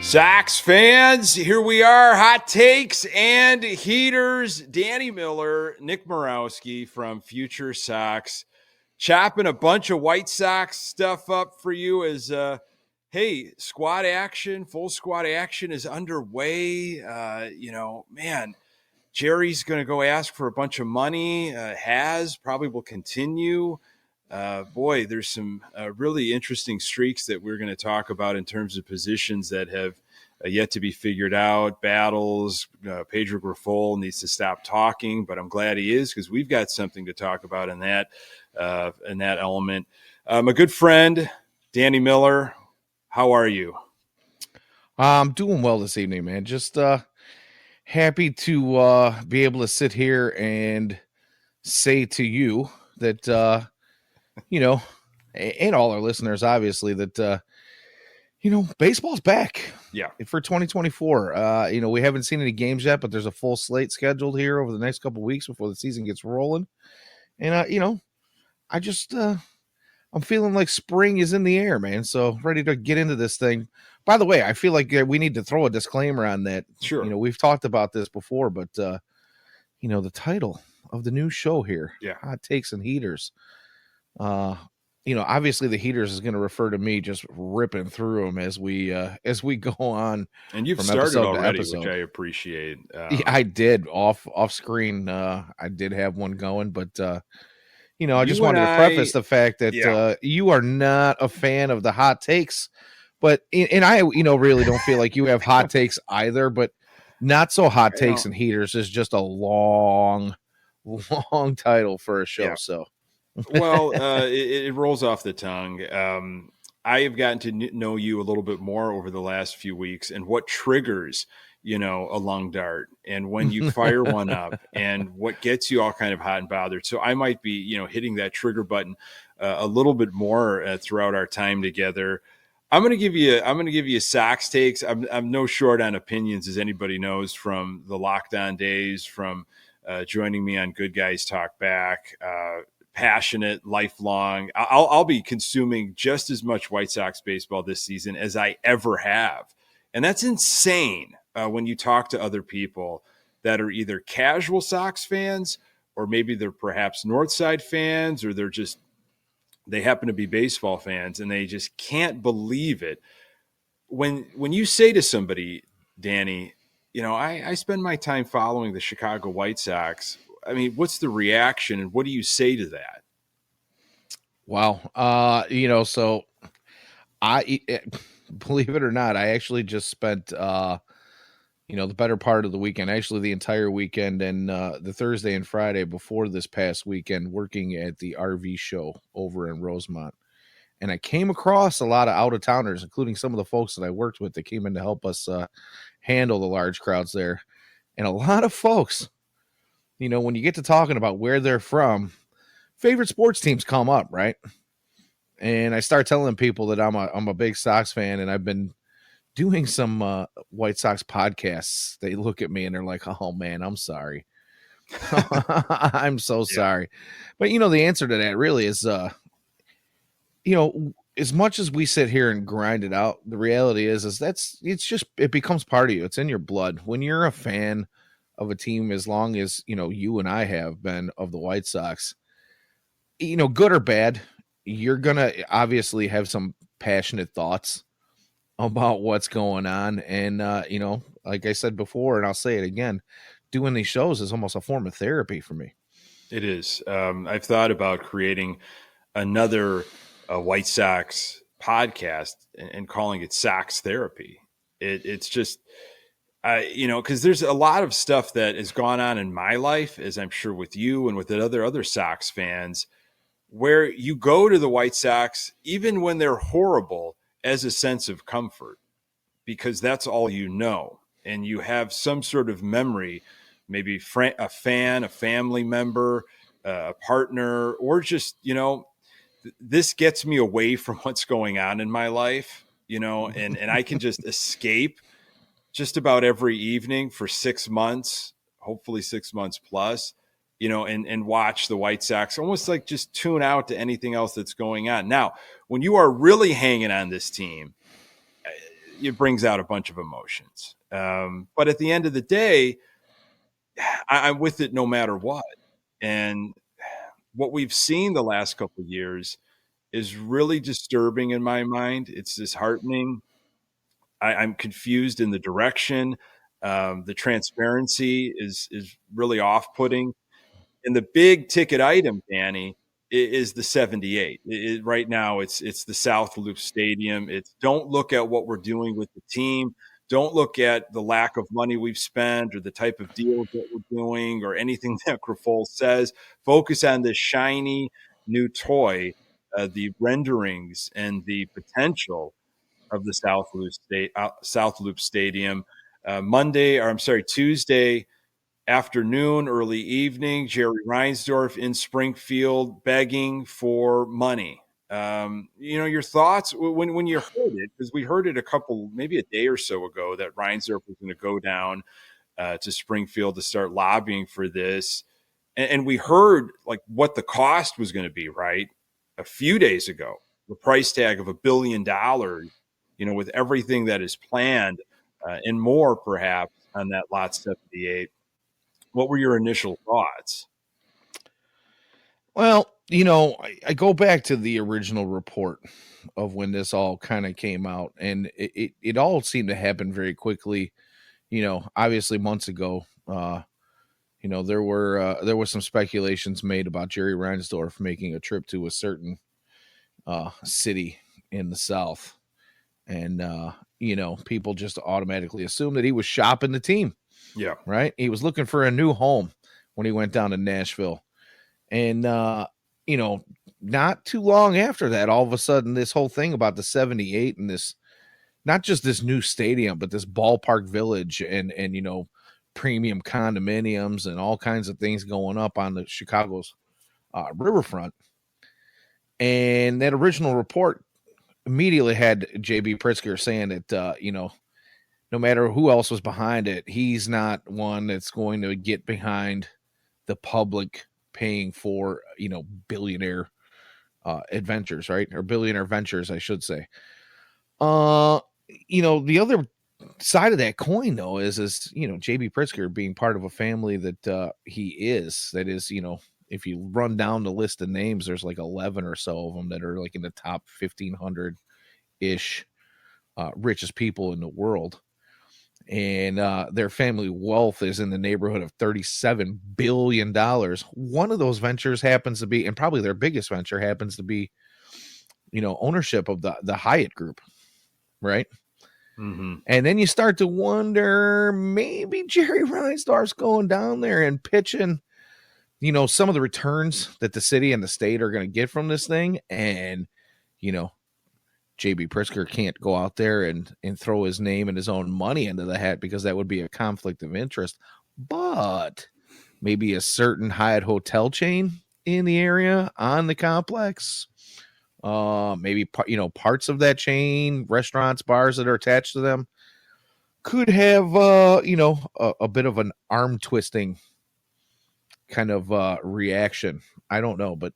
Sox fans, here we are, hot takes and heaters. Danny Miller, Nick Murawski from FutureSox, chopping a bunch of White Sox stuff up for you as, hey, squad action, full squad action is underway. Man, Jerry's going to go ask for a bunch of money, probably will continue. Boy, there's some really interesting streaks that we're going to talk about in terms of positions that have yet to be figured out, battles. Pedro Grifol needs to stop talking, but I'm glad he is because we've got something to talk about in that element. My good friend, Danny Miller, how are you? I'm doing well this evening, man. Just happy to be able to sit here and say to you that and all our listeners, obviously, that baseball's back. Yeah. For 2024. We haven't seen any games yet, but there's a full slate scheduled here over the next couple of weeks before the season gets rolling. And I just I'm feeling like spring is in the air, man. So ready to get into this thing. By the way, I feel like we need to throw a disclaimer on that. Sure. We've talked about this before, but the title of the new show here, Hot Takes and Heaters. Obviously the heaters is going to refer to me just ripping through them as we go on. And you've started already, which I appreciate. Yeah, I did off screen. I did have one going, but I just wanted to preface the fact that you are not a fan of the hot takes, but and I really don't feel like you have hot takes either. But not so hot takes and heaters is just a long title for a show. Yeah. So. Well, it rolls off the tongue. I have gotten to know you a little bit more over the last few weeks and what triggers, a lung dart and when you fire one up and what gets you all kind of hot and bothered. So I might be, hitting that trigger button a little bit more throughout our time together. I'm going to give you Sox takes. I'm no short on opinions, as anybody knows from the lockdown days, from joining me on Good Guys Talk Back, passionate, lifelong. I'll be consuming just as much White Sox baseball this season as I ever have. And that's insane when you talk to other people that are either casual Sox fans or maybe they're perhaps Northside fans or they happen to be baseball fans and they just can't believe it. When you say to somebody, Danny, I spend my time following the Chicago White Sox. I mean, what's the reaction and what do you say to that? Wow. So I believe it or not, I actually just spent, the better part of the weekend, actually the entire weekend and the Thursday and Friday before this past weekend working at the RV show over in Rosemont. And I came across a lot of out-of-towners, including some of the folks that I worked with that came in to help us handle the large crowds there. And a lot of folks, when you get to talking about where they're from, favorite sports teams come up, right? And I start telling people that I'm a big Sox fan and I've been doing some White Sox podcasts. They look at me and they're like, "Oh man, I'm sorry." I'm so sorry. But the answer to that really is as much as we sit here and grind it out, the reality is it becomes part of you. It's in your blood. When you're a fan of a team, as long as you and I have been of the White Sox, good or bad, you're gonna obviously have some passionate thoughts about what's going on. And like I said before, and I'll say it again, doing these shows is almost a form of therapy for me. It is. I've thought about creating another White Sox podcast and calling it Sox Therapy. It's just because there's a lot of stuff that has gone on in my life, as I'm sure with you and with the other Sox fans, where you go to the White Sox, even when they're horrible, as a sense of comfort, because that's all you know. And you have some sort of memory, maybe a fan, a family member, a partner, or just, this gets me away from what's going on in my life, and I can just escape just about every evening for 6 months, hopefully 6 months plus, and watch the White Sox, almost like just tune out to anything else that's going on. Now, when you are really hanging on this team, it brings out a bunch of emotions. But at the end of the day, I'm with it no matter what. And what we've seen the last couple of years is really disturbing in my mind. It's disheartening. I'm confused in the direction. The transparency is really off putting. And the big ticket item, Danny, is the 78. Right now, it's the South Loop Stadium. It's don't look at what we're doing with the team. Don't look at the lack of money we've spent or the type of deals that we're doing or anything that Grafol says. Focus on this shiny new toy, the renderings and the potential of the South Loop Stadium. Tuesday afternoon, early evening, Jerry Reinsdorf in Springfield begging for money. Your thoughts when you heard it, because we heard it maybe a day or so ago, that Reinsdorf was going to go down to Springfield to start lobbying for this. And we heard like what the cost was going to be, right? A few days ago, the price tag of $1 billion, with everything that is planned and more perhaps on that lot 78. What were your initial thoughts? Well, I go back to the original report of when this all kind of came out, and it all seemed to happen very quickly. Obviously months ago, there was some speculations made about Jerry Reinsdorf making a trip to a certain city in the South, and people just automatically assumed that he was shopping the team. Yeah. Right. He was looking for a new home when he went down to Nashville. And, not too long after that, all of a sudden, this whole thing about the 78 and this, not just this new stadium, but this ballpark village and premium condominiums and all kinds of things going up on the Chicago's riverfront. And that original report immediately had J.B. Pritzker saying that, no matter who else was behind it, he's not one that's going to get behind the public paying for, billionaire adventures, right? Or billionaire ventures, I should say. The other side of that coin, though, is J.B. Pritzker being part of a family that he is. That is, if you run down the list of names, there's like 11 or so of them that are like in the top 1,500-ish richest people in the world. And their family wealth is in the neighborhood of $37 billion. One of those ventures happens to be, and probably their biggest venture happens to be, ownership of the Hyatt Group, right? Mm-hmm. And then you start to wonder, maybe Jerry Reinsdorf's going down there and pitching, some of the returns that the city and the state are going to get from this thing. And, J.B. Pritzker can't go out there and throw his name and his own money into the hat because that would be a conflict of interest. But maybe a certain Hyatt hotel chain in the area on the complex, maybe parts of that chain, restaurants, bars that are attached to them, could have a bit of an arm twisting kind of reaction. I don't know, but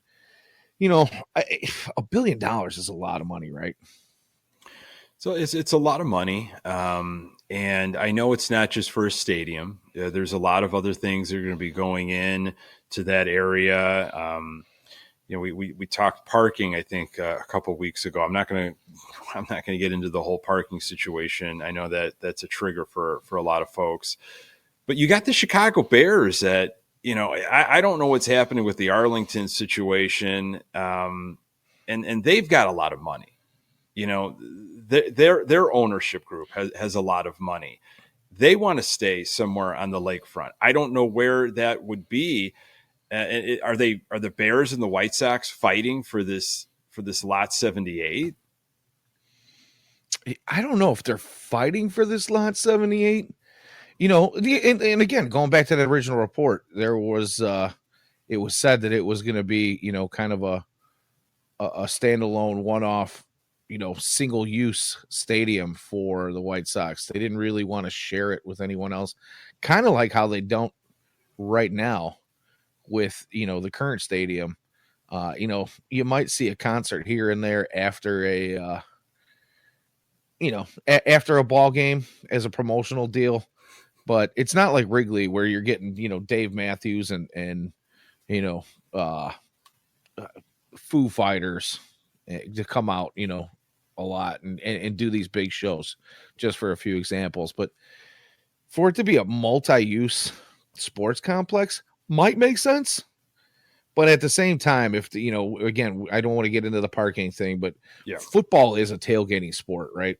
$1 billion is a lot of money, right? So it's a lot of money, and I know it's not just for a stadium. There's a lot of other things that are going to be going in to that area. We talked parking, I think, a couple of weeks ago. I'm not going to get into the whole parking situation. I know that that's a trigger for a lot of folks, but you got the Chicago Bears that. I don't know what's happening with the Arlington situation, and they've got a lot of money. Their ownership group has a lot of money. They want to stay somewhere on the lakefront. I don't know where that would be. Are the Bears and the White Sox fighting for this lot 78? I don't know if they're fighting for this lot 78. And again, going back to that original report, there was it was said that it was going to be, kind of a standalone one-off, single-use stadium for the White Sox. They didn't really want to share it with anyone else, kind of like how they don't right now with, the current stadium. You might see a concert here and there after a after a ball game as a promotional deal. But it's not like Wrigley where you're getting, Dave Matthews and you know, uh, Foo Fighters to come out, a lot and do these big shows, just for a few examples. But for it to be a multi-use sports complex might make sense. But at the same time, if again, I don't want to get into the parking thing, but Yeah. football is a tailgating sport, right?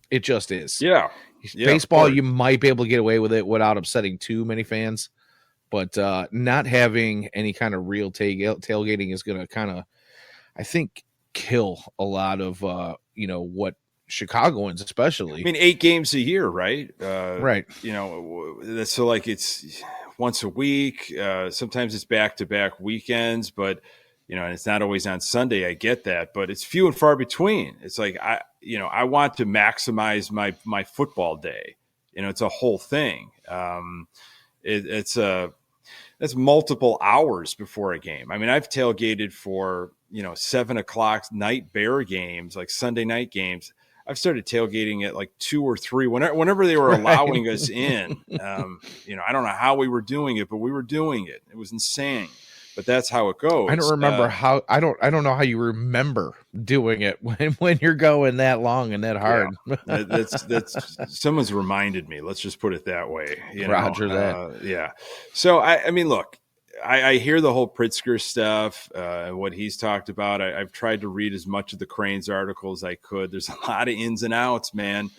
It just is. Yeah. Baseball, you might be able to get away with it without upsetting too many fans. But not having any kind of real tailgating is going to kind of, I think, kill a lot of, what Chicagoans especially. I mean, 8 games a year, right? Right. So like it's once a week. Sometimes it's back-to-back weekends, but and it's not always on Sunday. I get that, but it's few and far between. It's like I want to maximize my football day. It's a whole thing. That's multiple hours before a game. I mean, I've tailgated for 7:00 night Bear games, like Sunday night games. I've started tailgating at like 2 or 3 whenever they were allowing us in. I don't know how we were doing it, but we were doing it. It was insane. But that's how it goes. I don't remember how. I don't know how you remember doing it when you're going that long and that hard. Yeah, that's someone's reminded me. Let's just put it that way. Roger that. Yeah. So I mean, look, I hear the whole Pritzker stuff, what he's talked about. I've tried to read as much of the Cranes article as I could. There's a lot of ins and outs, man.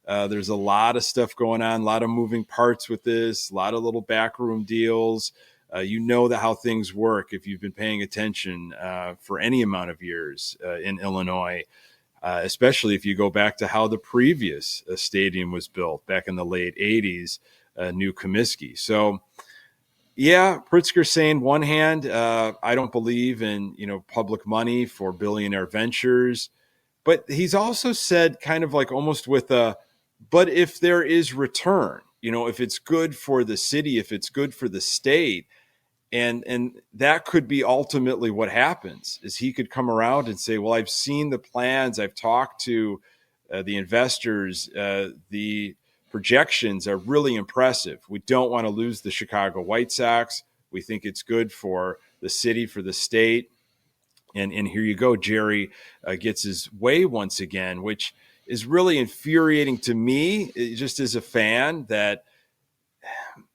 There's a lot of stuff going on, a lot of moving parts with this, a lot of little backroom deals. How things work if you've been paying attention for any amount of years in Illinois, especially if you go back to how the previous stadium was built back in the late 80s, New Comiskey. So, yeah, Pritzker saying one hand, I don't believe in, public money for billionaire ventures. But he's also said kind of like almost with but if there is return, if it's good for the city, if it's good for the state, and that could be ultimately what happens is he could come around and say, well, I've seen the plans. I've talked to the investors. The projections are really impressive. We don't want to lose the Chicago White Sox. We think it's good for the city, for the state. And here you go. Jerry gets his way once again, which is really infuriating to me just as a fan that,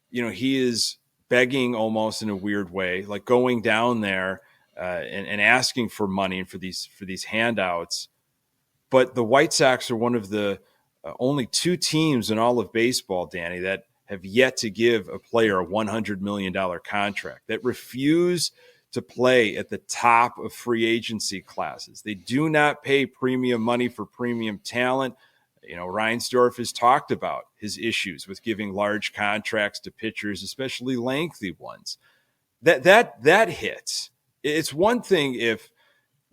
he is begging almost in a weird way, like going down there and asking for money and for these handouts. But the White Sox are one of the only 2 teams in all of baseball, Danny, that have yet to give a player a $100 million contract, that refuse to play at the top of free agency classes. They do not pay premium money for premium talent. Reinsdorf has talked about his issues with giving large contracts to pitchers, especially lengthy ones. That hits. It's one thing if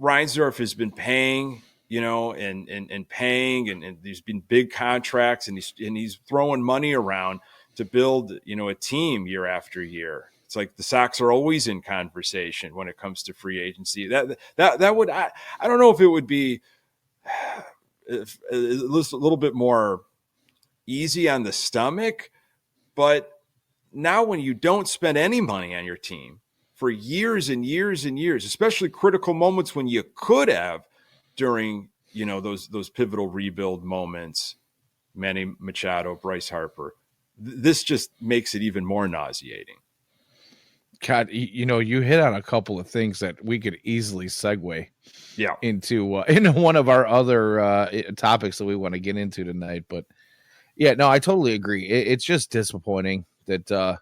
Reinsdorf has been paying, and paying, and there's been big contracts, and he's throwing money around to build, a team year after year. It's like the Sox are always in conversation when it comes to free agency. That would I don't know if it would be a little bit more easy on the stomach, but now when you don't spend any money on your team for years and years and years, especially critical moments when you could have during those pivotal rebuild moments, Manny Machado, Bryce Harper, this just makes it even more nauseating. God, you hit on a couple of things that we could easily segue into one of our other topics that we want to get into tonight. But yeah, no, I totally agree. It's just disappointing that,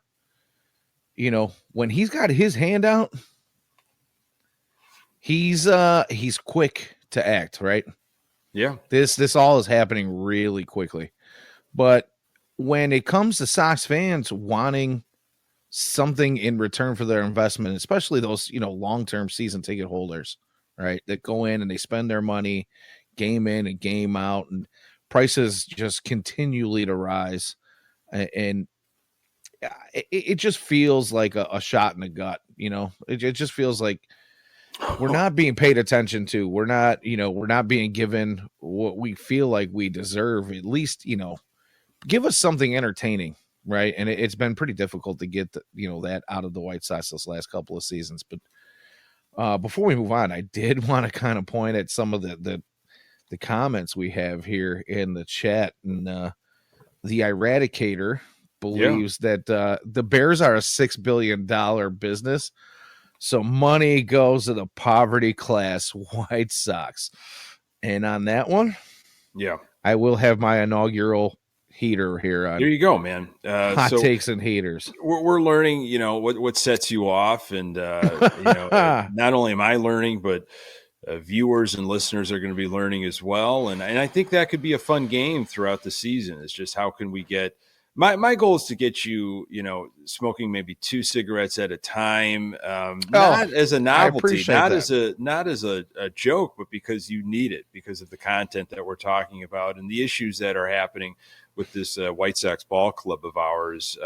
when he's got his hand out, he's quick to act, right? Yeah. This all is happening really quickly. But when it comes to Sox fans wanting something in return for their investment, especially those, long-term season ticket holders, right, that go in and they spend their money game in and game out, and prices just continually to rise. And it just feels like a shot in the gut. It just feels like we're not being paid attention to. We're not, we're not being given what we feel like we deserve. At least, give us something entertaining, right? And it's been pretty difficult to get that out of the White Sox this last couple of seasons. But before we move on, I did want to kind of point at some of the comments we have here in the chat, and the Eradicator believes that the Bears are a $6 billion business, so money goes to the poverty class White Sox. And on that one, Yeah, I will have my inaugural heater here on there you go, man. hot So takes and heaters. we're learning, what sets you off, and not only am I learning, but viewers and listeners are going to be learning as well. And I think that could be a fun game throughout the season. It's just, how can we get my goal is to get you, smoking maybe 2 cigarettes at a time, not as a novelty, not as a joke, but because you need it, because of the content that we're talking about and the issues that are happening with this White Sox ball club of ours.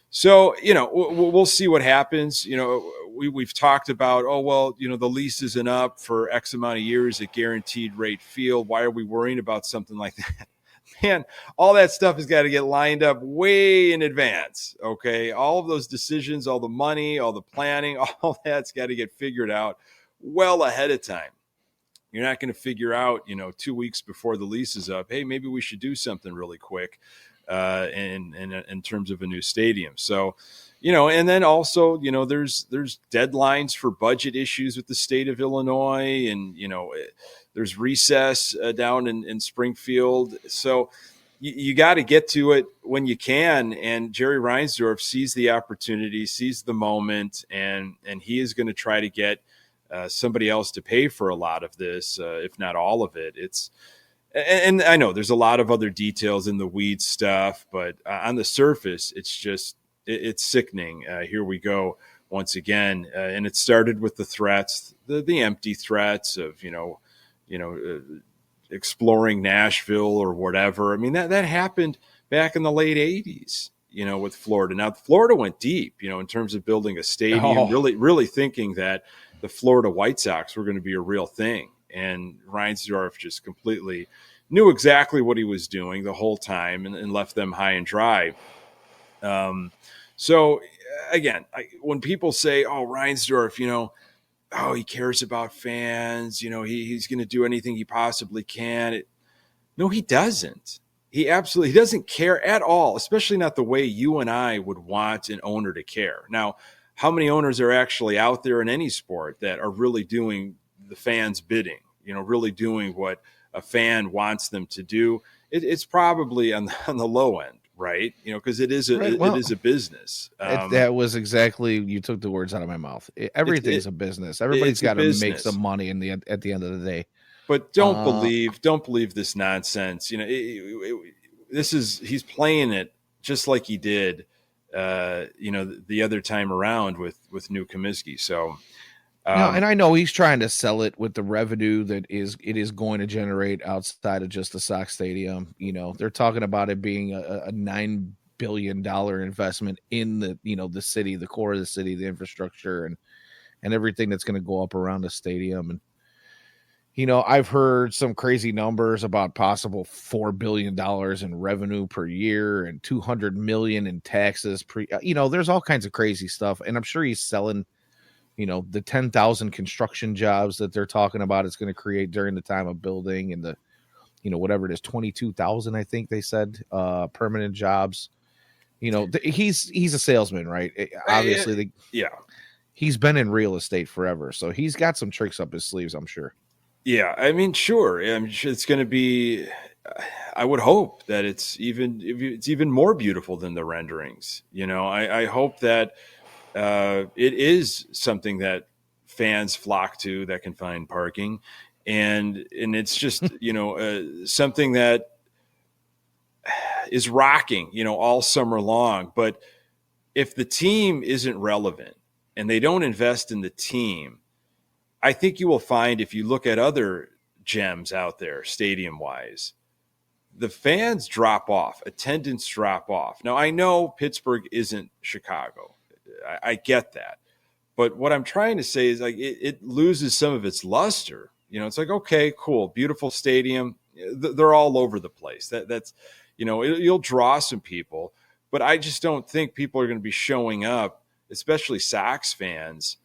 So, we'll see what happens. We've talked about, the lease isn't up for X amount of years at guaranteed rate field. Why are we worrying about something like that? Man, all that stuff has got to get lined up way in advance. Okay. All of those decisions, all the money, all the planning, all that's got to get figured out well ahead of time. You're not going to figure out, 2 weeks before the lease is up, hey, maybe we should do something really quick in terms of a new stadium. So, and then also, there's deadlines for budget issues with the state of Illinois, and, there's recess down in Springfield. So you got to get to it when you can. And Jerry Reinsdorf sees the opportunity, sees the moment, and he is going to try to get somebody else to pay for a lot of this, if not all of it. And I know there's a lot of other details in the weeds stuff, but on the surface, it's sickening. Here we go once again. And it started with the threats, the empty threats of, exploring Nashville or whatever. I mean, that happened back in the late 80s, with Florida. Now, Florida went deep, in terms of building a stadium, really thinking that the Florida White Sox were going to be a real thing. And Reinsdorf just completely knew exactly what he was doing the whole time, and left them high and dry. So again, when people say, "Oh, Reinsdorf, he cares about fans, he's going to do anything he possibly can," no, he doesn't. He doesn't care at all, especially not the way you and I would want an owner to care. Now, how many owners are actually out there in any sport that are really doing the fans' bidding, really doing what a fan wants them to do? It's probably on the low end, right? Because it is a business. That was exactly, you took the words out of my mouth. Everything's a business. Everybody's got to make some money at the end of the day. But don't believe this nonsense. He's playing it just like he did, the other time around with New Comiskey. So, and I know he's trying to sell it with the revenue that it is going to generate outside of just the Sox Stadium. They're talking about it being a $9 billion investment in the city, the core of the city, the infrastructure, and everything that's going to go up around the stadium. And I've heard some crazy numbers about possible $4 billion in revenue per year and $200 million in taxes. There's all kinds of crazy stuff. And I'm sure he's selling, the 10,000 construction jobs that they're talking about it's going to create during the time of building, and the, whatever it is, 22,000, I think they said, permanent jobs. He's a salesman, right? Obviously, he's been in real estate forever. So he's got some tricks up his sleeves, I'm sure. Yeah, I mean, sure. I'm sure it's going to be. I would hope that it's even more beautiful than the renderings. I hope that it is something that fans flock to, that can find parking, and it's just something that is rocking all summer long. But if the team isn't relevant and they don't invest in the team, I think you will find, if you look at other gems out there, stadium-wise, the fans drop off, attendance drop off. Now, I know Pittsburgh isn't Chicago. I get that. But what I'm trying to say is like it loses some of its luster. It's like, okay, cool, beautiful stadium. They're all over the place. That's, you'll draw some people, but I just don't think people are going to be showing up, especially Sox fans,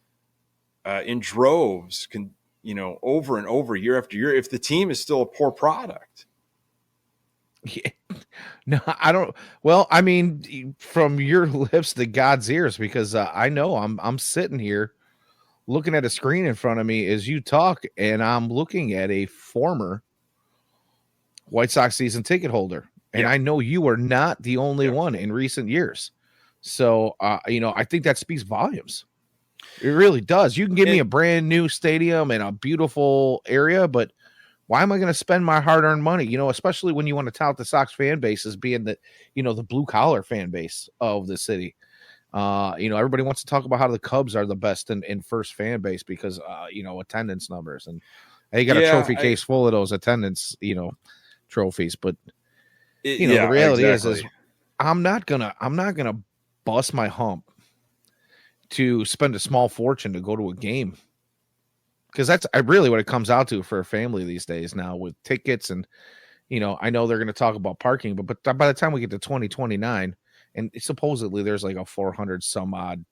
in droves, over and over, year after year, if the team is still a poor product. Yeah. No, I don't. Well, I mean, from your lips to God's ears, because I know I'm sitting here looking at a screen in front of me as you talk, and I'm looking at a former White Sox season ticket holder, and Yeah. I know you are not the only Yeah. one in recent years. So, I think that speaks volumes. It really does. You can give me a brand new stadium and a beautiful area, but why am I going to spend my hard-earned money? Especially when you want to tout the Sox fan base as being the blue collar fan base of the city. Everybody wants to talk about how the Cubs are the best in first fan base because attendance numbers, and they got a trophy case full of those attendance trophies. But the reality exactly. is I'm not gonna bust my hump to spend a small fortune to go to a game, because that's really what it comes out to for a family these days now with tickets. And I know they're going to talk about parking, but by the time we get to 2029, and supposedly there's like a 400 some odd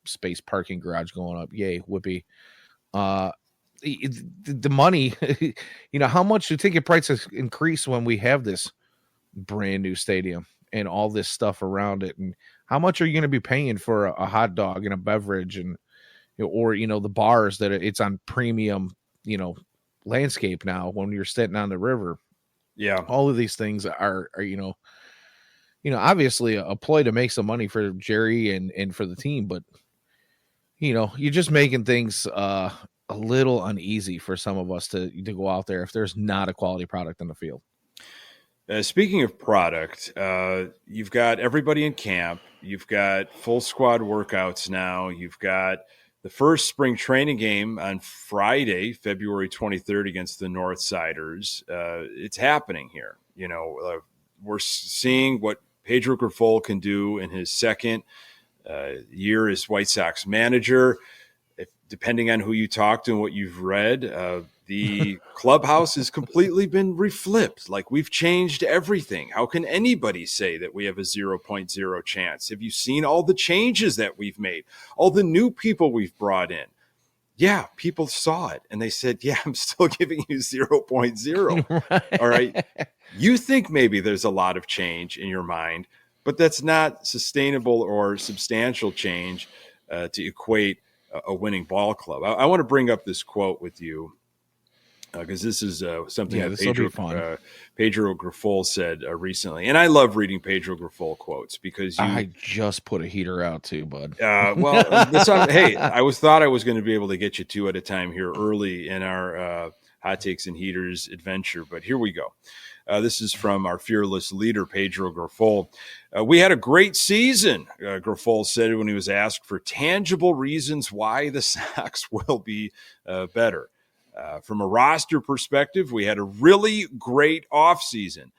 space parking garage going up, yay, whoopee. The money, how much do ticket prices increase when we have this brand new stadium and all this stuff around it? And how much are you going to be paying for a hot dog and a beverage, and or the bars that it's on premium landscape now when you're sitting on the river? Yeah, all of these things are obviously a ploy to make some money for Jerry and for the team, but you're just making things a little uneasy for some of us to go out there if there's not a quality product in the field. Speaking of product, you've got everybody in camp. You've got full squad workouts now. You've got the first spring training game on Friday, February 23rd against the Northsiders. It's happening here. We're seeing what Pedro Grifol can do in his second year as White Sox manager. Depending on who you talk to and what you've read, the clubhouse has completely been reflipped. Like, we've changed everything. How can anybody say that we have a 0.0 chance? Have you seen all the changes that we've made? All the new people we've brought in? Yeah, people saw it and they said, yeah, I'm still giving you 0.0. Right. All right. You think maybe there's a lot of change in your mind, but that's not sustainable or substantial change to equate a winning ball club. I want to bring up this quote with you because this is something that Pedro Grifol said recently. And I love reading Pedro Grifol quotes because I just put a heater out too, bud. Hey, I thought I was going to be able to get you two at a time here early in our Hot Takes and Heaters adventure, but here we go. This is from our fearless leader, Pedro Grifol. We had a great season, Grifol said when he was asked for tangible reasons why the Sox will be better. From a roster perspective, we had a really great offseason.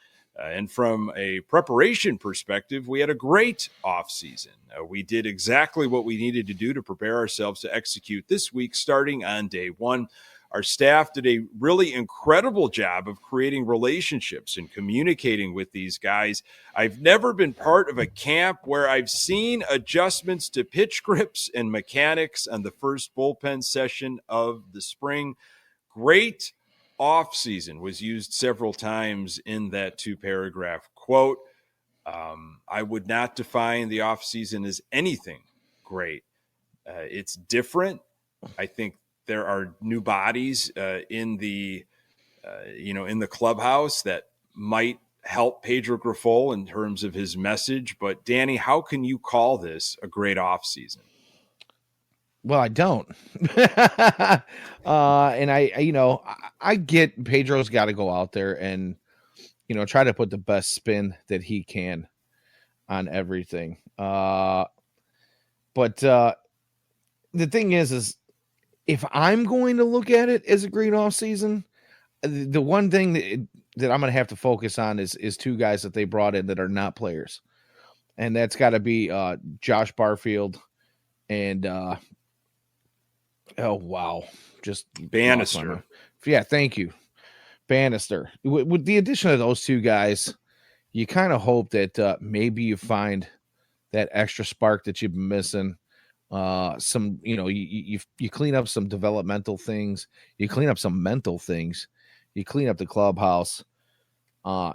And from a preparation perspective, we had a great offseason. We did exactly what we needed to do to prepare ourselves to execute this week starting on day one. Our staff did a really incredible job of creating relationships and communicating with these guys. I've never been part of a camp where I've seen adjustments to pitch grips and mechanics on the first bullpen session of the spring. Great offseason was used several times in that 2-paragraph quote. I would not define the offseason as anything great. It's different. I think there are new bodies in the clubhouse that might help Pedro Grifol in terms of his message. But Danny, how can you call this a great offseason? Well, I don't. And I get Pedro's got to go out there and, try to put the best spin that he can on everything. But the thing is if I'm going to look at it as a great off season, the one thing that I'm going to have to focus on is two guys that they brought in that are not players. And that's got to be Josh Barfield and Oh wow, just lost my mind. Bannister. Yeah, thank you, Bannister. With the addition of those two guys, you kind of hope that maybe you find that extra spark that you've been missing. Some, you clean up some developmental things, you clean up some mental things, you clean up the clubhouse. I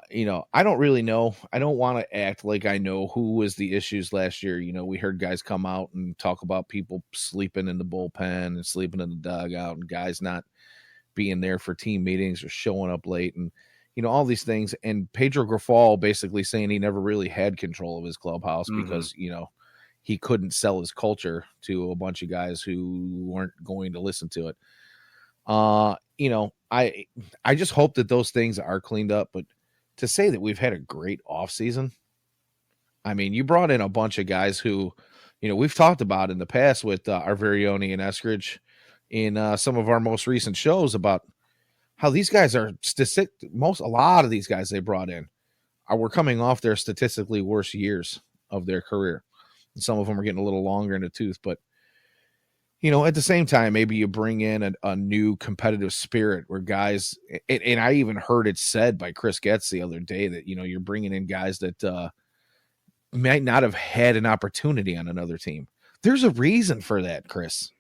don't really know. I don't want to act like I know who was the issues last year. We heard guys come out and talk about people sleeping in the bullpen and sleeping in the dugout and guys not being there for team meetings or showing up late and all these things. And Pedro Grifol basically saying he never really had control of his clubhouse Mm-hmm. because he couldn't sell his culture to a bunch of guys who weren't going to listen to it. I just hope that those things are cleaned up. But to say that we've had a great off season, I mean, you brought in a bunch of guys who, we've talked about in the past with Arverioni and Eskridge in some of our most recent shows about how these guys are a lot of these guys they brought in were coming off their statistically worst years of their career. And some of them are getting a little longer in the tooth, but at the same time, maybe you bring in a new competitive spirit where guys, and I even heard it said by Chris Getz the other day that, you're bringing in guys that might not have had an opportunity on another team. There's a reason for that, Chris.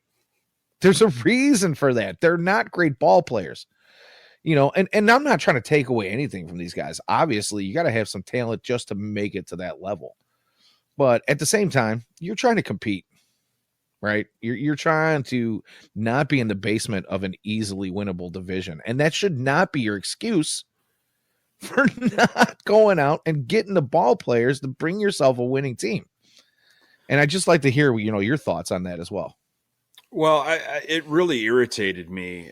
There's a reason for that. They're not great ball players, and I'm not trying to take away anything from these guys. Obviously, you got to have some talent just to make it to that level. But at the same time, you're trying to compete. Right? You're trying to not be in the basement of an easily winnable division. And that should not be your excuse for not going out and getting the ball players to bring yourself a winning team. And I'd just like to hear, your thoughts on that as well. Well, it really irritated me.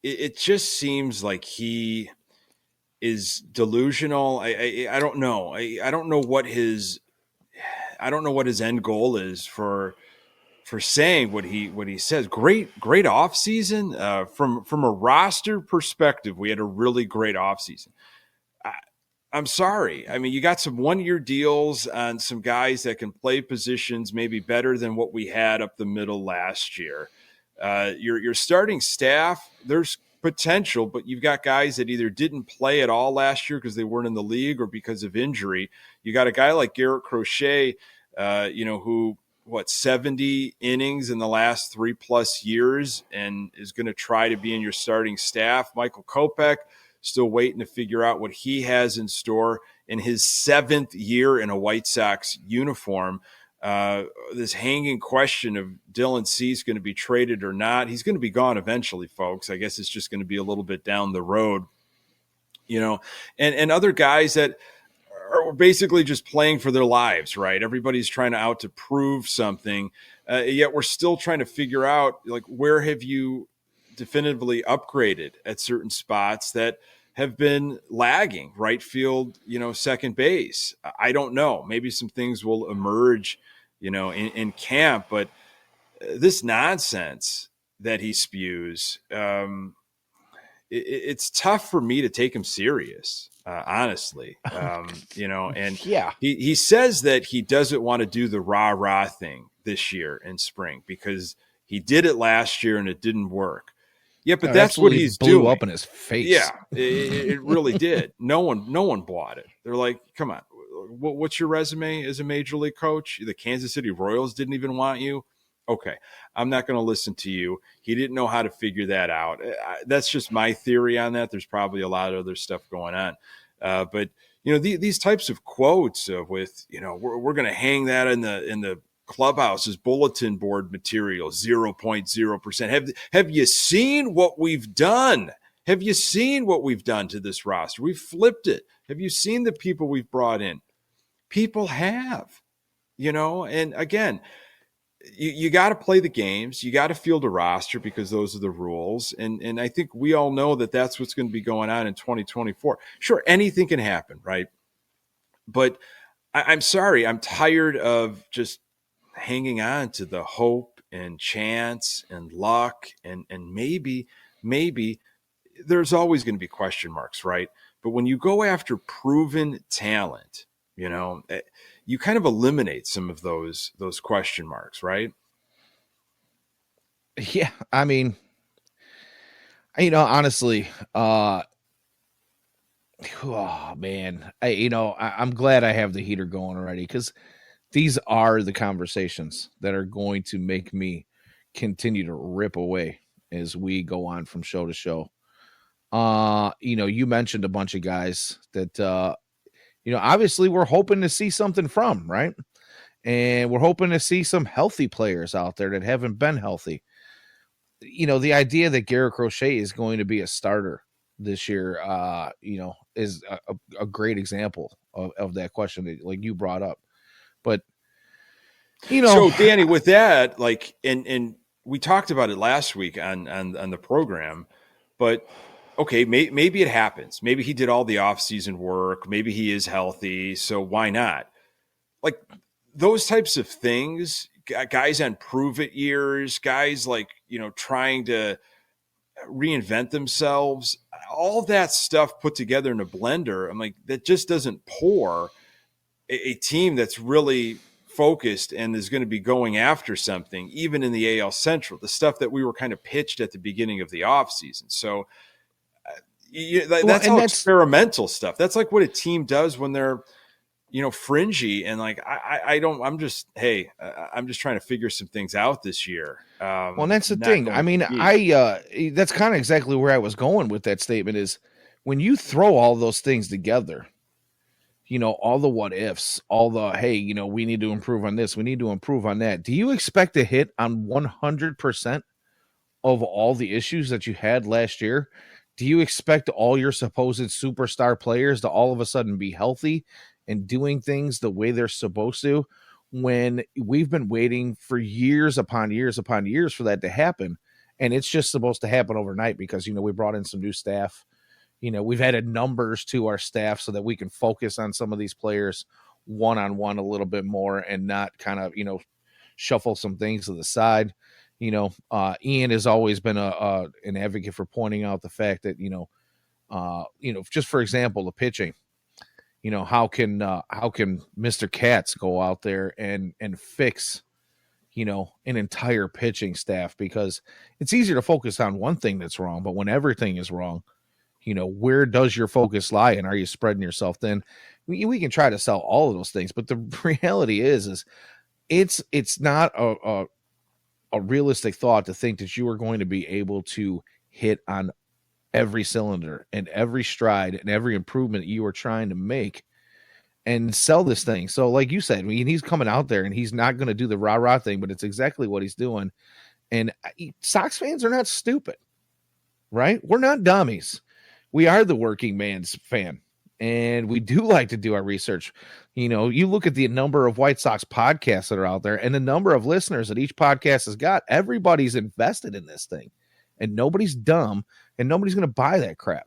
It just seems like he is delusional. I don't know. I don't know what his end goal is for saying what he says. Great off season. From a roster perspective, we had a really great off season. I'm sorry. I mean, you got some 1-year deals on some guys that can play positions maybe better than what we had up the middle last year. Your starting staff, there's potential, but you've got guys that either didn't play at all last year because they weren't in the league or because of injury. You got a guy like Garrett Crochet, who 70 innings in the last 3+ years and is going to try to be in your starting staff. Michael Kopech, still waiting to figure out what he has in store in his 7th year in a White Sox uniform. This hanging question of Dylan Cease going to be traded or not. He's going to be gone eventually, folks. I guess it's just going to be a little bit down the road, and other guys that are basically just playing for their lives, right? Everybody's trying to prove something, yet we're still trying to figure out, like, where have you definitively upgraded at certain spots that have been lagging? Right field, second base. I don't know. Maybe some things will emerge, in camp, but this nonsense that he spews, it's tough for me to take him serious, honestly. And Yeah. he says that he doesn't want to do the rah-rah thing this year in spring because he did it last year and it didn't work. Yeah, but that's what he's blew doing. up in his face. Yeah, it really did. No one bought it. They're like, come on, what's your resume as a major league coach? The Kansas City Royals didn't even want you. Okay, I'm not going to listen to you. He didn't know how to figure that out. That's just my theory on that. There's probably a lot of other stuff going on. But these types of quotes with, we're going to hang that in the clubhouse's bulletin board material, 0.0%. Have you seen what we've done? Have you seen what we've done to this roster? We've flipped it. Have you seen the people we've brought in? People have, and again, you got to play the games. You got to field a roster because those are the rules. And I think we all know that that's what's going to be going on in 2024. Sure, anything can happen, right? But I'm sorry. I'm tired of just hanging on to the hope and chance and luck and maybe there's always going to be question marks, right? But when you go after proven talent, you kind of eliminate some of those question marks, right? Yeah, I mean, honestly, oh man, I'm glad I have the heater going already, because these are the conversations that are going to make me continue to rip away as we go on from show to show. You mentioned a bunch of guys that obviously we're hoping to see something from, right? And we're hoping to see some healthy players out there that haven't been healthy. The idea that Garrett Crochet is going to be a starter this year, is a great example of that question that, like, you brought up. But you know, So Danny, with that, like, and we talked about it last week on the program, but okay, maybe it happens. Maybe he did all the off-season work. Maybe he is healthy. So why not? Like those types of things, guys on prove it years, guys like, trying to reinvent themselves, all that stuff put together in a blender. I'm like, that just doesn't pour a team that's really focused and is going to be going after something, even in the AL Central, the stuff that we were kind of pitched at the beginning of the offseason. So well, that's and all that's experimental stuff. That's like what a team does when they're, fringy. And like, I don't, I'm just, hey, I'm just trying to figure some things out this year. well, and that's the Not thing. I going mean, for deep. that's kind of exactly where I was going with that statement. Is when you throw all those things together, all the what ifs, all the, hey, we need to improve on this, we need to improve on that. Do you expect to hit on 100% of all the issues that you had last year? Do you expect all your supposed superstar players to all of a sudden be healthy and doing things the way they're supposed to, when we've been waiting for years upon years upon years for that to happen? And it's just supposed to happen overnight because, we brought in some new staff. We've added numbers to our staff so that we can focus on some of these players one on one a little bit more and not kind of, shuffle some things to the side. Ian has always been an advocate for pointing out the fact that, just for example, the pitching. How can Mr. Katz go out there and fix, an entire pitching staff? Because it's easier to focus on one thing that's wrong, but when everything is wrong, where does your focus lie, and are you spreading yourself thin? We can try to sell all of those things, but the reality is it's not a realistic thought to think that you are going to be able to hit on every cylinder and every stride and every improvement you are trying to make and sell this thing. So like you said, he's coming out there and he's not going to do the rah-rah thing, but it's exactly what he's doing. And Sox fans are not stupid, right? We're not dummies. We are the working man's fan, and we do like to do our research. You look at the number of White Sox podcasts that are out there and the number of listeners that each podcast has got. Everybody's invested in this thing, and nobody's dumb, and nobody's going to buy that crap.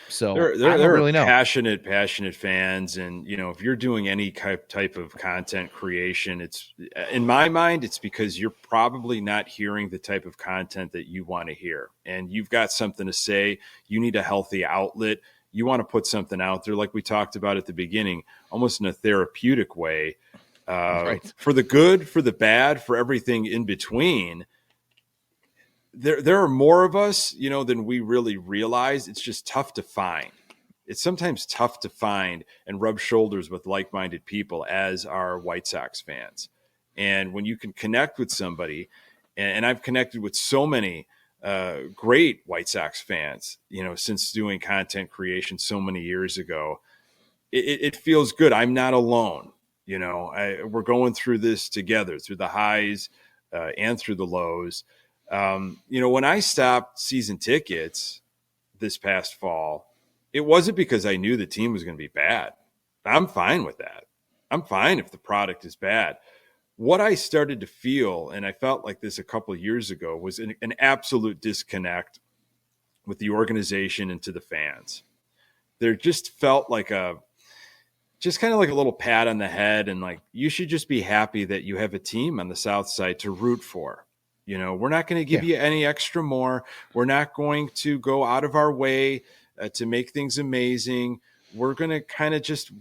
So I don't really know. Passionate fans. And, if you're doing any type of content creation, it's, in my mind, it's because you're probably not hearing the type of content that you want to hear. And you've got something to say. You need a healthy outlet. You want to put something out there, like we talked about at the beginning, almost in a therapeutic way, Right. for the good, for the bad, for everything in between. There are more of us, than we really realize. It's just tough to find. It's sometimes tough to find and rub shoulders with like-minded people, as are White Sox fans. And when you can connect with somebody, and I've connected with so many great White Sox fans, since doing content creation so many years ago, it feels good. I'm not alone. We're going through this together, through the highs and through the lows. When I stopped season tickets this past fall, it wasn't because I knew the team was going to be bad. I'm fine with that. I'm fine if the product is bad. What I started to feel, and I felt like this a couple of years ago, was an absolute disconnect with the organization and to the fans. There just felt like just kind of like a little pat on the head, and like, you should just be happy that you have a team on the South Side to root for. We're not going to give you any extra more. We're not going to go out of our way to make things amazing. We're going to kind of just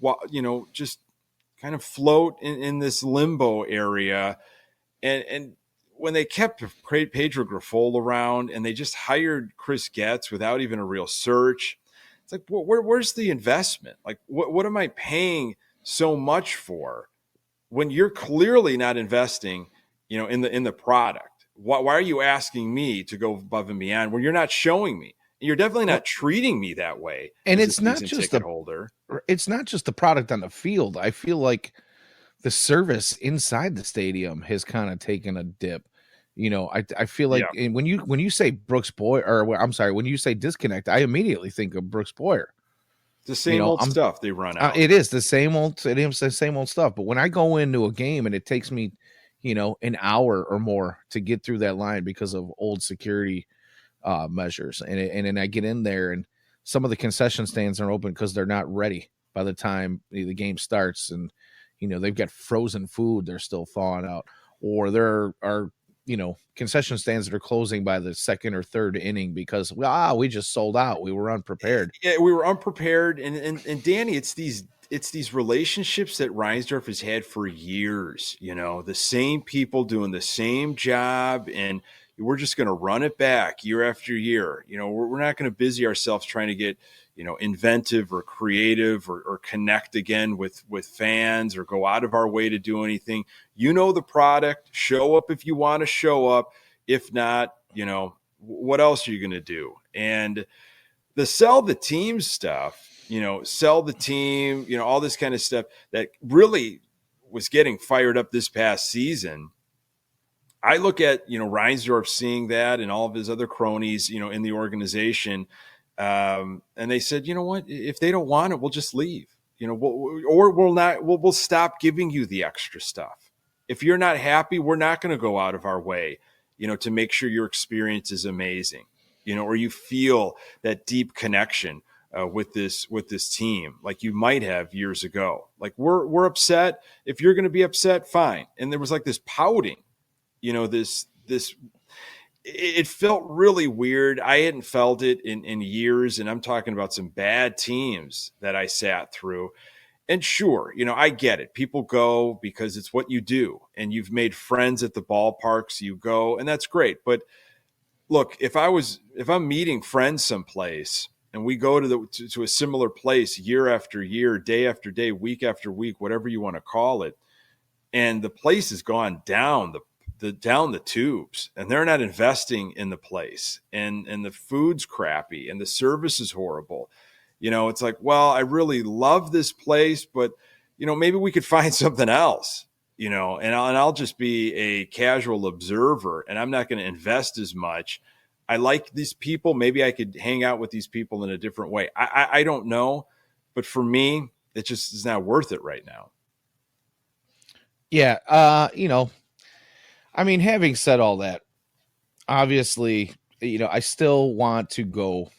kind of float in this limbo area. And when they kept Pedro Grifol around and they just hired Chris Getz without even a real search, it's like, where's the investment? Like, what am I paying so much for when you're clearly not investing, in the product? Why are you asking me to go above and beyond when you're not showing me? You're definitely Well, not treating me that way and as a season ticket holder. it's not just the product on the field. I feel like the service inside the stadium has kind of taken a dip. I feel like Yeah. when you say Brooks Boyer, or I'm sorry, when you say disconnect, I immediately think of Brooks Boyer. The same old stuff they run out. It is the same old stuff. But when I go into a game and it takes me, an hour or more to get through that line because of old security measures, and then I get in there and some of the concession stands are open because they're not ready by the time the game starts, and they've got frozen food they're still thawing out, or there are concession stands that are closing by the second or third inning because we just sold out, we were unprepared. Yeah, we were unprepared, and Danny, it's these relationships that Reinsdorf has had for years. The same people doing the same job, and we're just going to run it back year after year. We're not going to busy ourselves trying to get inventive or creative or connect again with fans or go out of our way to do anything. The product, show up if you want to show up. If not, what else are you going to do? And the sell the team stuff, sell the team, all this kind of stuff that really was getting fired up this past season. I look at, Reinsdorf seeing that and all of his other cronies, in the organization. And they said, you know what, if they don't want it, we'll just leave, we'll stop giving you the extra stuff. If you're not happy, we're not going to go out of our way, to make sure your experience is amazing, or you feel that deep connection with this team, like you might have years ago. Like we're upset. If you're going to be upset, fine. And there was like this pouting, this it felt really weird. I hadn't felt it in years, and I'm talking about some bad teams that I sat through. And sure, I get it. People go because it's what you do, and you've made friends at the ballparks. You go, and that's great. But look, if I'm meeting friends someplace and we go to a similar place year after year, day after day, week after week, whatever you want to call it, and the place has gone down the tubes, and they're not investing in the place, and the food's crappy and the service is horrible. It's like, well, I really love this place, but maybe we could find something else, and I'll just be a casual observer, and I'm not going to invest as much. I like these people. Maybe I could hang out with these people in a different way. I don't know, but for me, it just is not worth it right now. Yeah. I mean, having said all that, obviously, I still want to go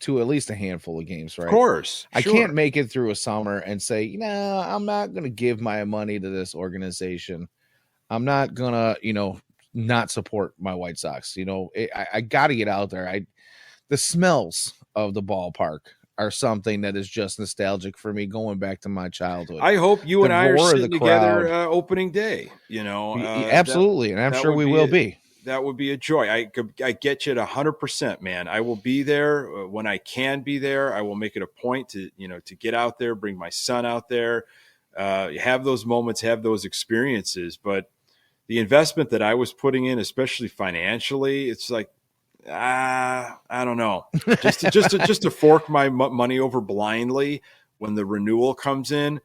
to at least a handful of games, right? Of course. I can't make it through a summer and say, I'm not going to give my money to this organization. I'm not going to, not support my White Sox. I got to get out there. The smells of the ballpark are something that is just nostalgic for me, going back to my childhood. I hope you and I are sitting together opening day, absolutely. And I'm sure we will be. That would be a joy. I get you at 100%, man. I will be there when I can be there. I will make it a point to get out there, bring my son out there, have those moments, have those experiences. But the investment that I was putting in, especially financially, it's like, I don't know. Just to fork my money over blindly when the renewal comes in,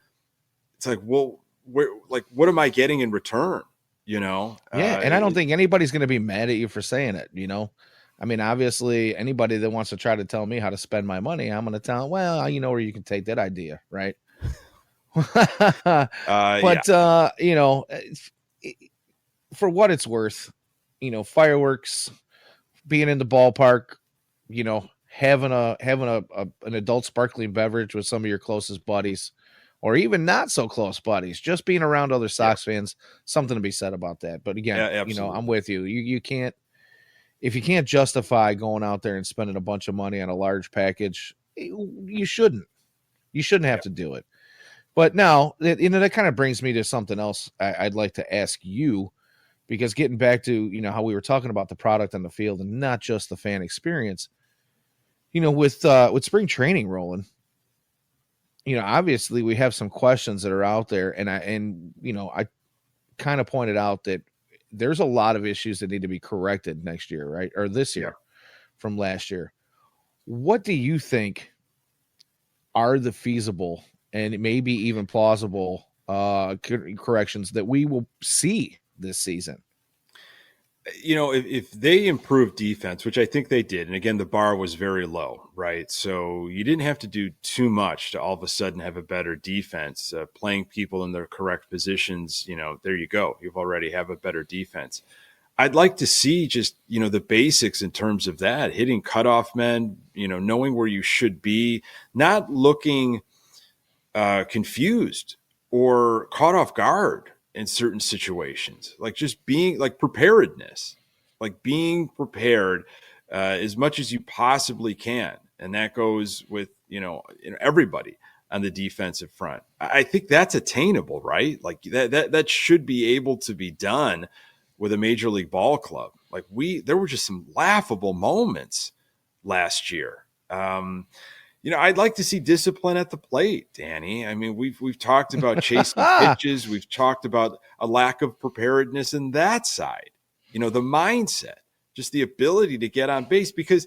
it's like, well, what am I getting in return? Yeah, and I don't think anybody's going to be mad at you for saying it. I mean, obviously, anybody that wants to try to tell me how to spend my money, I'm going to tell them, well, where you can take that idea, right? But for what it's worth, fireworks, being in the ballpark, having an adult sparkling beverage with some of your closest buddies, or even not so close buddies, just being around other Sox fans, something to be said about that. But again, I'm with you. You can't, if you can't justify going out there and spending a bunch of money on a large package, you shouldn't have to do it. But now, that kind of brings me to something else I'd like to ask you. Because getting back to, how we were talking about the product on the field and not just the fan experience, with spring training rolling, obviously we have some questions that are out there, and I kind of pointed out that there's a lot of issues that need to be corrected next year, right? Or this Yeah. year from last year. What do you think are the feasible and maybe even plausible corrections that we will see this season? If they improved defense, which I think they did, and again, the bar was very low, right? So you didn't have to do too much to all of a sudden have a better defense. Playing people in their correct positions, there you go. You've already have a better defense. I'd like to see just, the basics in terms of that, hitting cutoff men, knowing where you should be, not looking confused or caught off guard in certain situations, like just being like preparedness, like being prepared as much as you possibly can. And that goes with, everybody on the defensive front. I think that's attainable, right? Like that should be able to be done with a major league ball club. Like there were just some laughable moments last year. I'd like to see discipline at the plate, Danny. I mean, we've talked about chasing pitches. We've talked about a lack of preparedness in that side. The mindset, just the ability to get on base. Because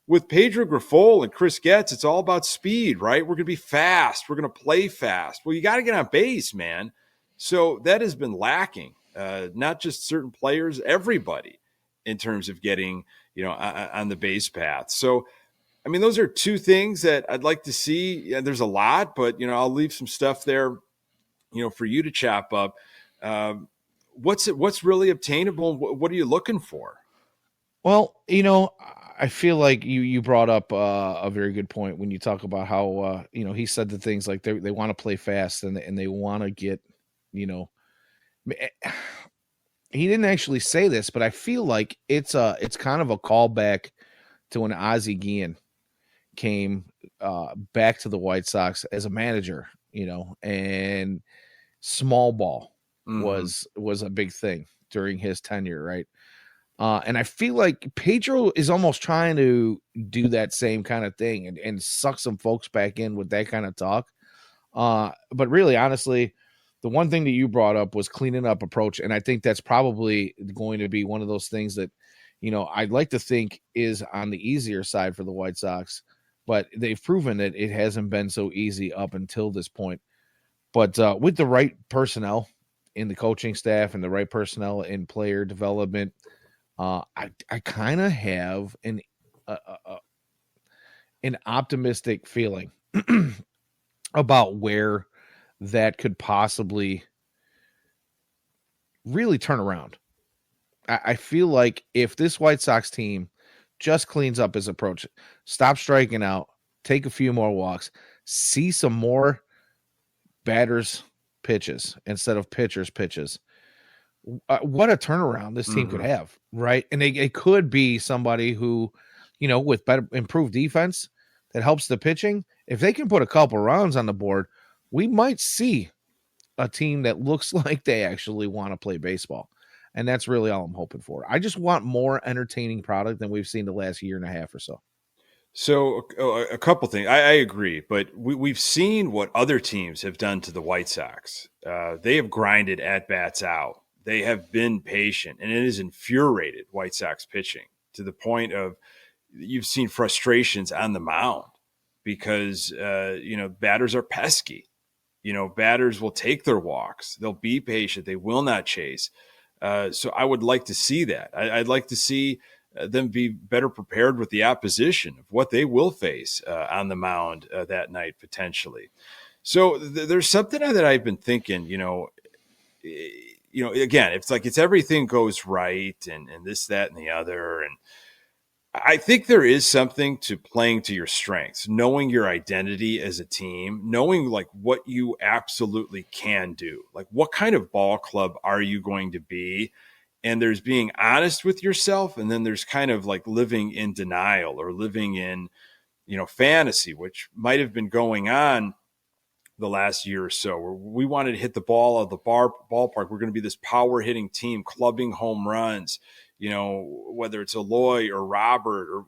with Pedro Grifol and Chris Getz, it's all about speed, right? We're going to be fast. We're going to play fast. Well, you got to get on base, man. So that has been lacking. Not just certain players, everybody, in terms of getting, on the base path. So, I mean, those are two things that I'd like to see. Yeah, there's a lot, but, I'll leave some stuff there, for you to chop up. What's really obtainable? What are you looking for? Well, I feel like you brought up a very good point when you talk about how, he said the things like they want to play fast and they want to get, he didn't actually say this, but I feel like it's kind of a callback to when Ozzie Guillen came back to the White Sox as a manager, and small ball was a big thing during his tenure, right? And I feel like Pedro is almost trying to do that same kind of thing and suck some folks back in with that kind of talk. But really, honestly, the one thing that you brought up was cleaning up approach. And I think that's probably going to be one of those things that, I'd like to think is on the easier side for the White Sox, but they've proven that it hasn't been so easy up until this point. But with the right personnel in the coaching staff and the right personnel in player development, I kind of have an optimistic feeling about where that could possibly really turn around. I feel like if this White Sox team just cleans up his approach, stop striking out, take a few more walks, see some more batters pitches instead of pitchers pitches, what a turnaround this team could have, right? And it could be somebody who, with better improved defense that helps the pitching. If they can put a couple rounds on the board, we might see a team that looks like they actually want to play baseball. And that's really all I'm hoping for. I just want more entertaining product than we've seen the last year and a half or so. So a couple things. I agree, but we've seen what other teams have done to the White Sox. They have grinded at-bats out. They have been patient, and it has infuriated White Sox pitching to the point of you've seen frustrations on the mound because, batters are pesky. Batters will take their walks. They'll be patient. They will not chase. So I would like to see that. I'd like to see them be better prepared with the opposition of what they will face on the mound that night potentially. So there's something that I've been thinking, again, it's everything goes right and this, that, and the other. And I think there is something to playing to your strengths, knowing your identity as a team, knowing like what you absolutely can do, like what kind of ball club are you going to be? And there's being honest with yourself. And then there's kind of like living in denial or living in, fantasy, which might have been going on the last year or so, where we wanted to hit the ball out of the ballpark. We're going to be this power hitting team, clubbing home runs, whether it's Eloy or Robert,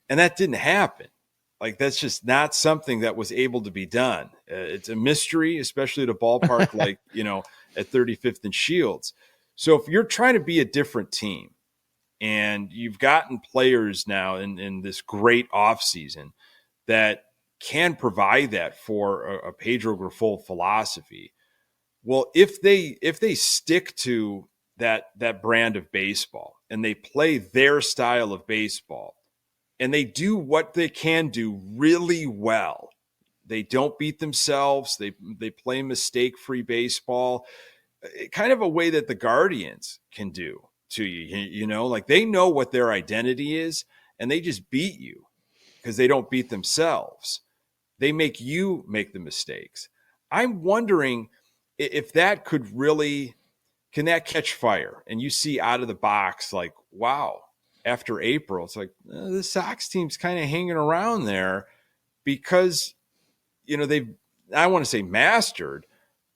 and that didn't happen. Like, that's just not something that was able to be done. It's a mystery, especially at a ballpark like, at 35th and Shields. So if you're trying to be a different team and you've gotten players now in this great offseason that can provide that for a Pedro Grifol philosophy, well, if they stick to that brand of baseball and they play their style of baseball, and they do what they can do really well. They don't beat themselves. They play mistake-free baseball, kind of a way that the Guardians can do to you. Like, they know what their identity is, and they just beat you because they don't beat themselves. They make you make the mistakes. I'm wondering if that could really, can that catch fire? And you see out of the box, like, wow, after April, it's like the Sox team's kind of hanging around there because, they've, I want to say mastered,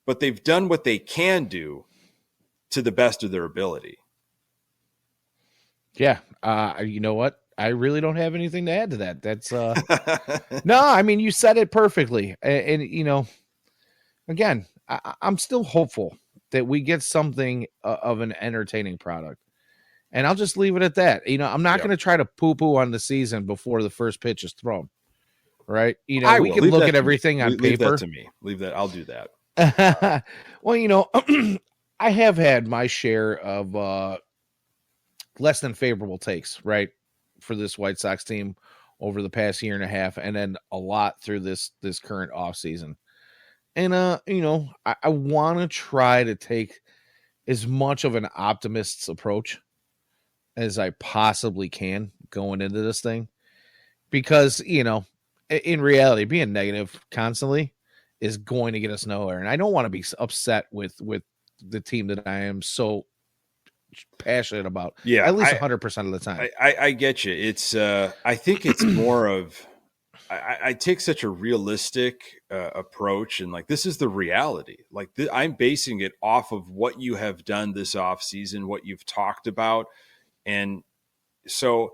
but they've done what they can do to the best of their ability. Yeah. You know what? I really don't have anything to add to that. That's no, I mean, you said it perfectly. And again, I'm still hopeful that we get something of an entertaining product. And I'll just leave it at that. I'm not going to try to poo-poo on the season before the first pitch is thrown. Right? We can look at everything on paper. Leave that to me. Leave that. I'll do that. Well, I have had my share of less than favorable takes, right, for this White Sox team over the past year and a half, and then a lot through this current offseason. And I want to try to take as much of an optimist's approach as I possibly can going into this thing, because in reality, being negative constantly is going to get us nowhere. And I don't want to be upset with the team that I am so passionate about. Yeah, at least 100% of the time. I get you. It's I think it's more of I take such a realistic approach, and like, this is the reality. Like, I'm basing it off of what you have done this off season, what you've talked about. And so,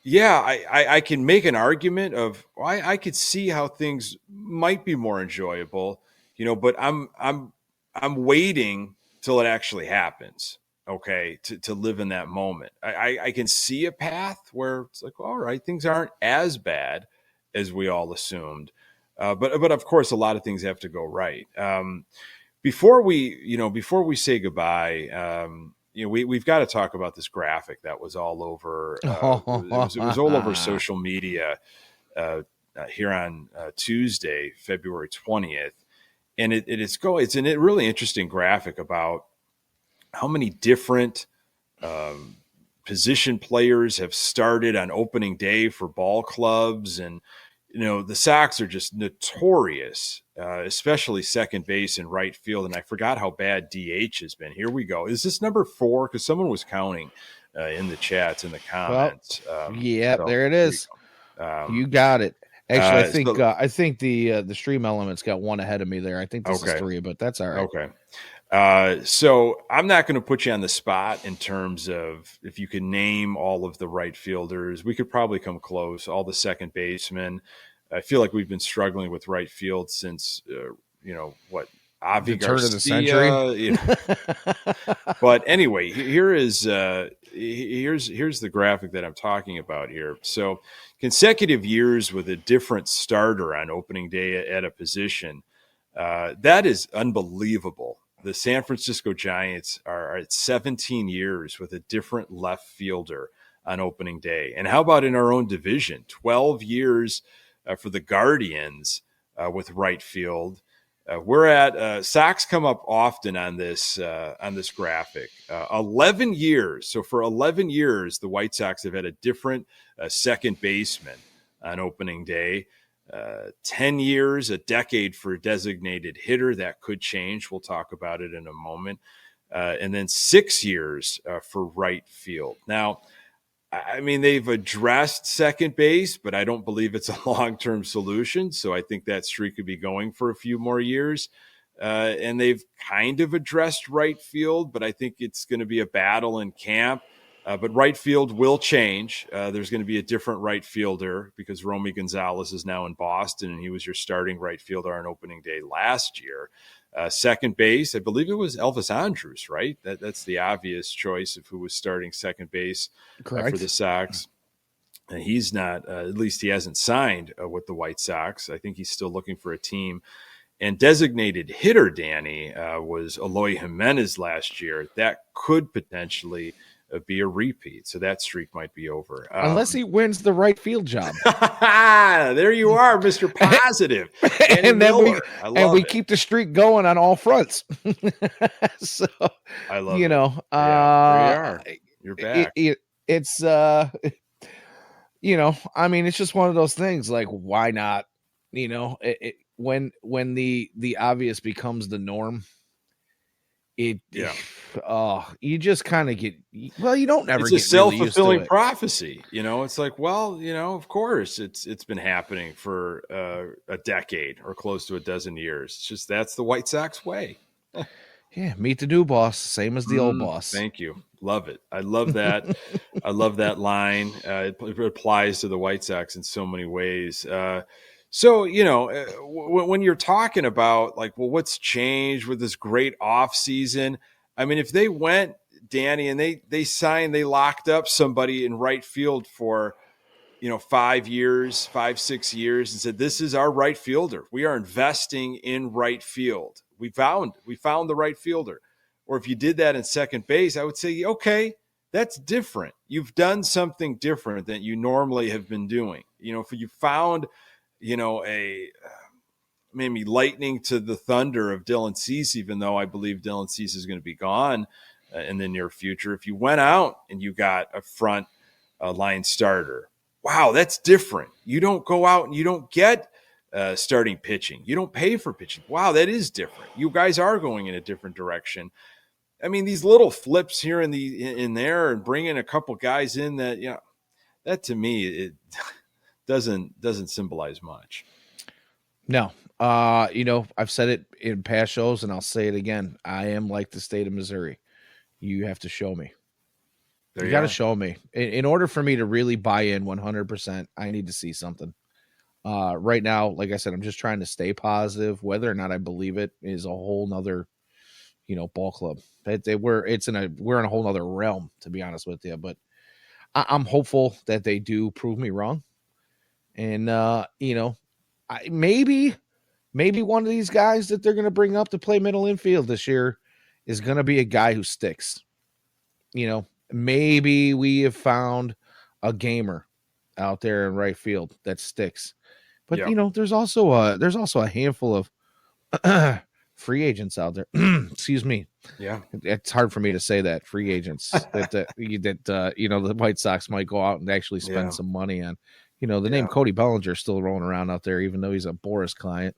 yeah, I can make an argument of I could see how things might be more enjoyable, but I'm waiting till it actually happens. Okay, to live in that moment. I can see a path where it's like, all right, things aren't as bad as we all assumed, but of course, a lot of things have to go right. Before we say goodbye. We've got to talk about this graphic that was all over. It was all over social media here on Tuesday, February 20th, and it's a really interesting graphic about how many different position players have started on opening day for ball clubs, and the Sox are just notorious, especially second base and right field. And I forgot how bad DH has been. Here we go. Is this number 4? Because someone was counting in the chats, in the comments. Well, there it is. You got it. Actually, I think the stream elements got one ahead of me there. I think this is 3, but that's all right. Okay. So I'm not going to put you on the spot in terms of if you can name all of the right fielders. We could probably come close. All the second basemen. I feel like we've been struggling with right field since, Avi Garcia. Turn of the century. But anyway, here's the graphic that I'm talking about here. So consecutive years with a different starter on opening day at a position. That is unbelievable. The San Francisco Giants are at 17 years with a different left fielder on opening day. And how about in our own division? 12 years for the Guardians with right field. We're at Sox come up often on this graphic. 11 years. So for 11 years, the White Sox have had a different second baseman on opening day. 10 years, a decade for designated hitter. That could change. We'll talk about it in a moment. And then 6 years for right field. Now, I mean, they've addressed second base, but I don't believe it's a long-term solution. So I think that streak could be going for a few more years. And they've kind of addressed right field, but I think it's going to be a battle in camp. But right field will change. There's going to be a different right fielder because Romy Gonzalez is now in Boston, and he was your starting right fielder on opening day last year. Second base, I believe it was Elvis Andrus, right? That's the obvious choice of who was starting second base for the Sox. And he's not, at least he hasn't signed with the White Sox. I think he's still looking for a team. And designated hitter, Danny, was Eloy Jimenez last year. That could potentially be a repeat. So that streak might be over. Unless he wins the right field job. There you are, Mr. Positive. And then we keep the streak going on all fronts. So I love you know, there you are. You're back. It's you know, I mean, it's just one of those things. Like, why not? You know, when the obvious becomes the norm, you just kind of get, well, you don't ever. It's a self-fulfilling prophecy. You know, it's like, well, you know, of course it's been happening for a decade or close to a dozen years. It's just, that's the White Sox way. Yeah. Meet the new boss. Same as the old boss. Thank you. Love it. I love that. I love that line. It applies to the White Sox in so many ways. So, you know, when you're talking about like, well, what's changed with this great off season? I mean, if they went, Danny, and they locked up somebody in right field for, you know, 5 years, 6 years, and said, this is our right fielder. We are investing in right field. We found the right fielder. Or if you did that in second base, I would say, okay, that's different. You've done something different than you normally have been doing. You know, if you found, you know, maybe lightning to the thunder of Dylan Cease, even though I believe Dylan Cease is going to be gone in the near future. If you went out and you got a front line starter, wow, that's different. You don't go out and you don't get starting pitching. You don't pay for pitching. Wow, that is different. You guys are going in a different direction. I mean, these little flips here and in there, and bringing a couple guys in that, you know, that to me it doesn't symbolize much. No, you know, I've said it in past shows, and I'll say it again. I am like the state of Missouri. You have to show me. You got to show me. In order for me to really buy in 100%, I need to see something. Right now, like I said, I'm just trying to stay positive. Whether or not I believe it is a whole nother, you know, ball club. We're in a whole nother realm, to be honest with you. But I'm hopeful that they do prove me wrong. And, you know, maybe one of these guys that they're going to bring up to play middle infield this year is going to be a guy who sticks. You know, maybe we have found a gamer out there in right field that sticks. But, you know, there's also a handful of free agents out there. Excuse me. Yeah. It's hard for me to say that, free agents that you know, the White Sox might go out and actually spend some money on. You know, the name Cody Bellinger is still rolling around out there, even though he's a Boris client.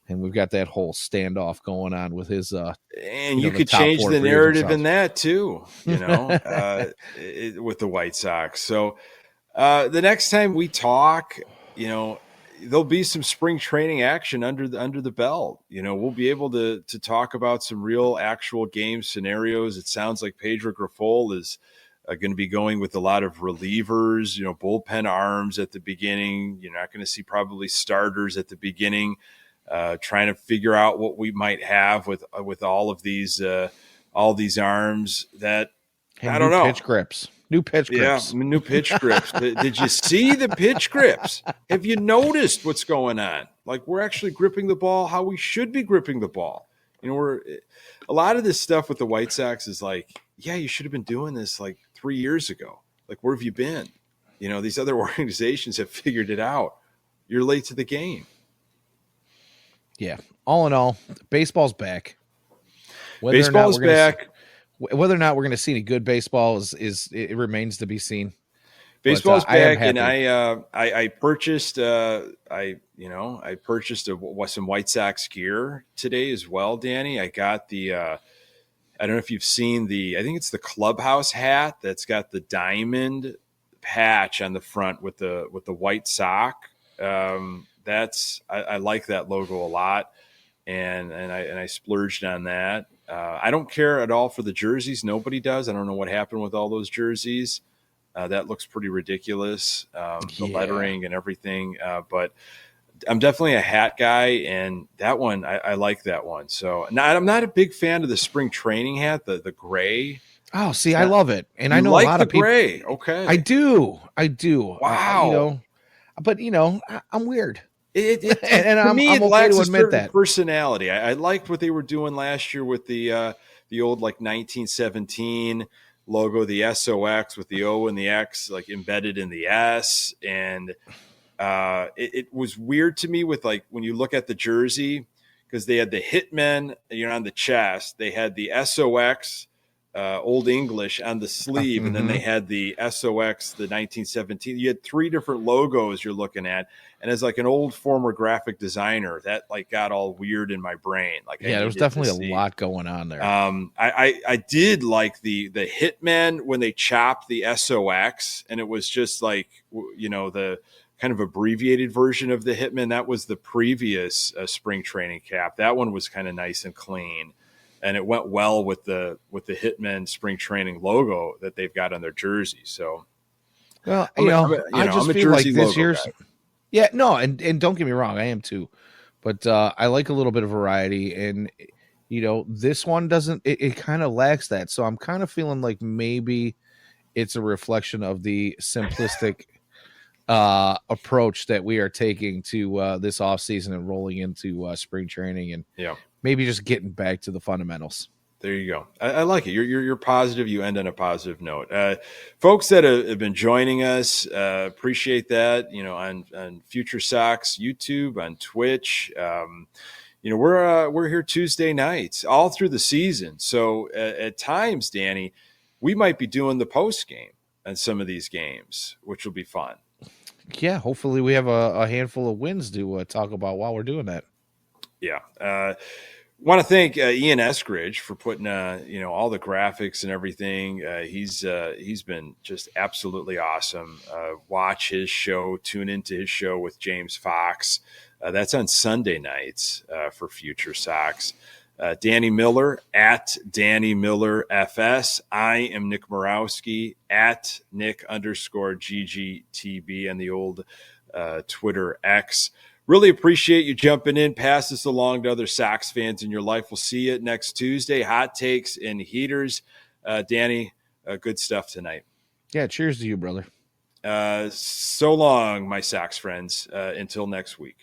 And we've got that whole standoff going on with his. And you could change the narrative in that too, you know, with the White Sox. So the next time we talk, you know, there'll be some spring training action under the belt. You know, we'll be able to talk about some real actual game scenarios. It sounds like Pedro Grifol is going to be going with a lot of relievers, you know, bullpen arms at the beginning. You're not going to see probably starters at the beginning, trying to figure out what we might have with all these arms that I don't know. New pitch grips. Yeah, new pitch grips. Did you see the pitch grips? Have you noticed what's going on? Like, we're actually gripping the ball how we should be gripping the ball. You know, a lot of this stuff with the White Sox is like, yeah, you should have been doing this like 3 years ago. Like, where have you been? You know, these other organizations have figured it out. You're late to the game. Yeah. All in all, baseball's back. Baseball's back. Whether or not we're going to see any good baseball is it remains to be seen. Baseball's back, and I purchased I purchased some White Sox gear today as well, Danny. I got the I don't know if you've seen I think it's the clubhouse hat that's got the diamond patch on the front with the white sock. I like that logo a lot, and I splurged on that. I don't care at all for the jerseys. Nobody does. I don't know what happened with all those jerseys. That looks pretty ridiculous, the lettering and everything. But I'm definitely a hat guy, and that one I like that one. So I'm not a big fan of the spring training hat, the gray. Oh, see, I love it, and I know a like lot the of people. Gray. Okay, I do. Wow. But I'm weird. And I'm me, it okay lacks to a admit certain that. personality. I liked what they were doing last year with the old like 1917 logo, the SOX with the O and the X like embedded in the S, and it was weird to me with like when you look at the jersey because they had the Hitmen, on the chest, they had the SOX. Old English on the sleeve, and then they had the SOX, the 1917. You had three different logos you're looking at, and as like an old former graphic designer, that like got all weird in my brain. Like, there was definitely a lot going on there. I did like the Hitmen when they chopped the SOX, and it was just like the kind of abbreviated version of the Hitman. That was the previous spring training cap. That one was kind of nice and clean. And it went well with the Hitmen spring training logo that they've got on their jersey. So, well, I just feel like this year's guy. and don't get me wrong, I am too, but I like a little bit of variety, and this one doesn't. It kind of lacks that, so I'm kind of feeling like maybe it's a reflection of the simplistic approach that we are taking to this off season and rolling into spring training, and maybe just getting back to the fundamentals. There you go. I like it. You're positive. You end on a positive note. Folks that have been joining us, appreciate that. On FutureSox YouTube, on Twitch. We're here Tuesday nights all through the season. So at times, Danny, we might be doing the post game on some of these games, which will be fun. Yeah, hopefully we have a handful of wins to talk about while we're doing that. Yeah. Want to thank Ian Eskridge for putting all the graphics and everything. He's been just absolutely awesome. Watch his show, tune into his show with James Fox. That's on Sunday nights for FutureSox. Danny Miller at Danny Miller FS. I am Nick Murawski at Nick_GGTB and the old Twitter X. Really appreciate you jumping in. Pass this along to other Sox fans in your life. We'll see you next Tuesday. Hot takes and heaters. Danny, good stuff tonight. Yeah, cheers to you, brother. So long, my Sox friends. Until next week.